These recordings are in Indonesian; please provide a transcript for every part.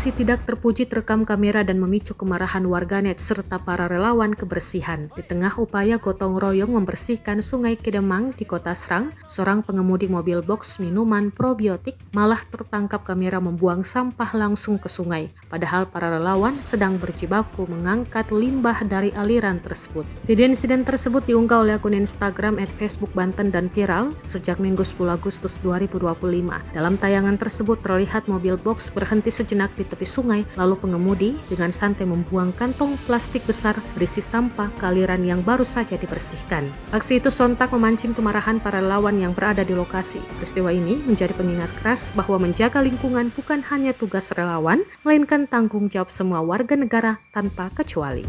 Aksi tidak terpuji terekam kamera dan memicu kemarahan warganet serta para relawan kebersihan. Di tengah upaya gotong royong membersihkan Sungai Kedemang di Kota Serang, seorang pengemudi mobil box minuman probiotik malah tertangkap kamera membuang sampah langsung ke sungai. Padahal para relawan sedang berjibaku mengangkat limbah dari aliran tersebut. Video insiden tersebut diunggah oleh akun Instagram @Facebook Banten dan viral sejak Minggu 10 Agustus 2025. Dalam tayangan tersebut terlihat mobil box berhenti sejenak di tepi sungai, lalu pengemudi dengan santai membuang kantong plastik besar berisi sampah ke aliran yang baru saja dibersihkan. Aksi itu sontak memancing kemarahan para relawan yang berada di lokasi. Peristiwa ini menjadi pengingat keras bahwa menjaga lingkungan bukan hanya tugas relawan, melainkan tanggung jawab semua warga negara tanpa kecuali.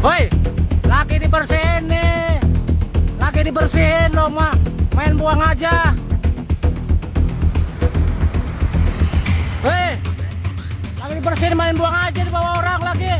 Woi, lagi dibersihin nih. Lagi dibersihin lo, Mak. Main buang aja. Woi, lagi dibersihin main buang aja di bawah orang lagi.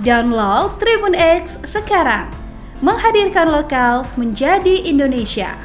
Download Tribun X sekarang, menghadirkan lokal menjadi Indonesia.